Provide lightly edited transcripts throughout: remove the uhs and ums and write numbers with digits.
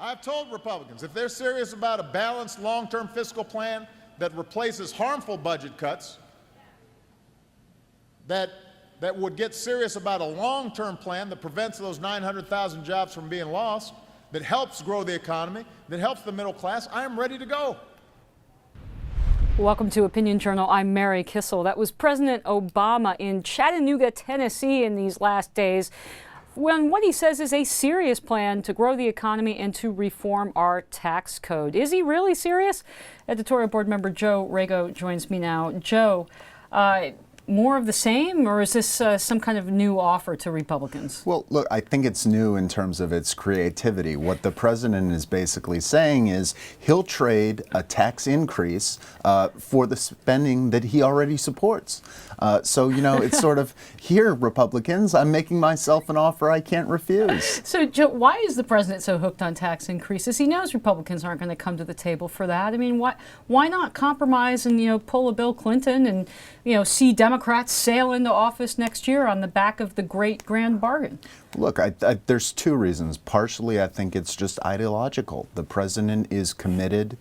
I've told Republicans, if they're serious about a balanced long-term fiscal plan that replaces harmful budget cuts, that would get serious about a long-term plan that prevents those 900,000 jobs from being lost, that helps grow the economy, that helps the middle class, I am ready to go. Welcome to Opinion Journal. I'm Mary Kissel. That was President Obama in Chattanooga, Tennessee in these last days, when what he says is a serious plan to grow the economy and to reform our tax code. Is he really serious? Editorial board member Joe Rago joins me now. Joe, more of the same, or is this some kind of new offer to Republicans? Well, look, I think it's new in terms of its creativity. What the president is basically saying is he'll trade a tax increase for the spending that he already supports. So, you know, it's sort of, here, Republicans, I'm making myself an offer I can't refuse. So, Joe, why is the president so hooked on tax increases? He knows Republicans aren't going to come to the table for that. I mean, why not compromise and, you know, pull a Bill Clinton and, you know, see Democrats sail into office next year on the back of the great grand bargain? Look, there's two reasons. Partially, I think it's just ideological. The president is committed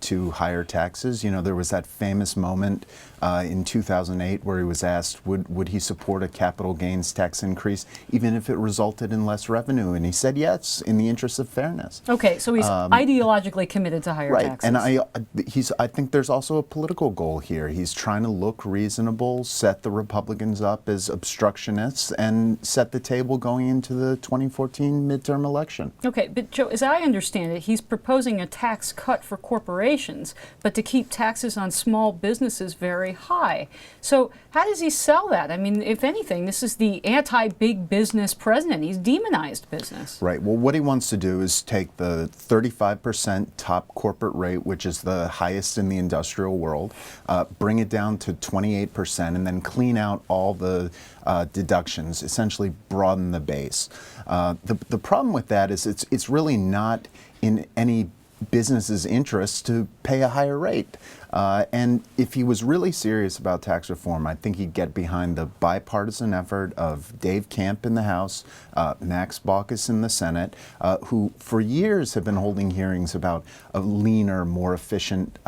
to higher taxes. You know, there was that famous moment in 2008 where he was asked, would he support a capital gains tax increase, even if it resulted in less revenue? And he said yes, in the interest of fairness. Okay, so he's ideologically committed to higher taxes. Right, and I think there's also a political goal here. He's trying to look reasonable, set the Republicans up as obstructionists, and set the table going into the 2014 midterm election. Okay, but Joe, as I understand it, he's proposing a tax cut for corporations, but to keep taxes on small businesses very high. So how does he sell that? I mean, if anything, this is the anti-big business president. He's demonized business. Right. Well, what he wants to do is take the 35% top corporate rate, which is the highest in the industrial world, bring it down to 28%, and then clean out all the deductions, essentially broaden the base. The problem with that is it's really not in any business's interest to pay a higher rate. And if he was really serious about tax reform, I think he'd get behind the bipartisan effort of Dave Camp in the House, Max Baucus in the Senate, who for years have been holding hearings about a leaner, more efficient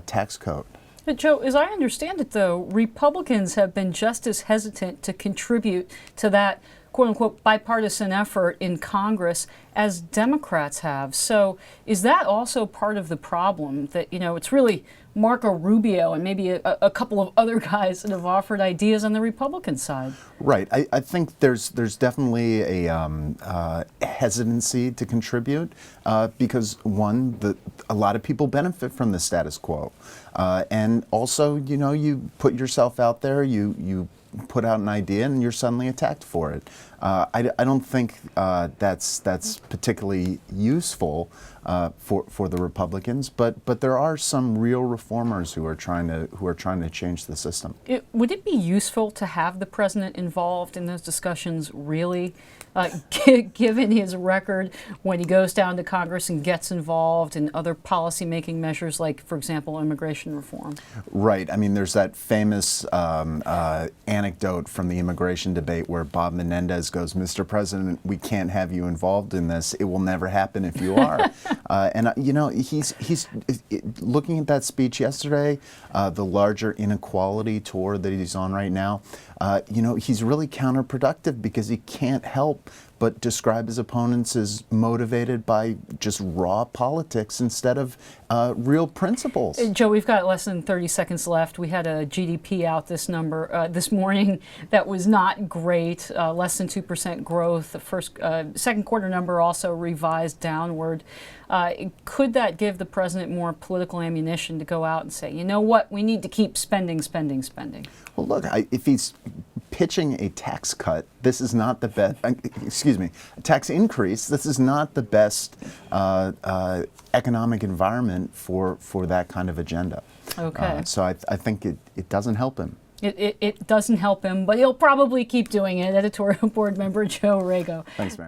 tax code. But Joe, as I understand it, though, Republicans have been just as hesitant to contribute to that quote-unquote bipartisan effort in Congress as Democrats have. So is that also part of the problem, that, you know, it's really Marco Rubio and maybe a couple of other guys that have offered ideas on the Republican side? Right. I think there's definitely a hesitancy to contribute because, one, a lot of people benefit from the status quo. And also, you know, you put yourself out there, you put out an idea and you're suddenly attacked for it. I don't think that's particularly useful for the Republicans, but there are some real reformers who are trying to change the system. Would it be useful to have the president involved in those discussions, really, given his record when he goes down to Congress and gets involved in other policy-making measures, like, for example, immigration reform? Right. I mean, there's that famous anecdote from the immigration debate where Bob Menendez goes, "Mr. President, we can't have you involved in this. It will never happen if you are." And you know, he's looking at that speech yesterday, the larger inequality tour that he's on right now. You know, he's really counterproductive because he can't help but describe his opponents as motivated by just raw politics instead of real principles. Joe, we've got less than 30 seconds left. We had a GDP out this morning that was not great, less than 2% growth. The second quarter number also revised downward. Could that give the president more political ammunition to go out and say, you know what, we need to keep spending, spending, spending? Well, look, if he's pitching a tax cut, this is not the best, a tax increase, this is not the best economic environment for that kind of agenda. Okay. So I think it doesn't help him. It doesn't help him, but he'll probably keep doing it. Editorial board member Joe Rago. Thanks, Mary.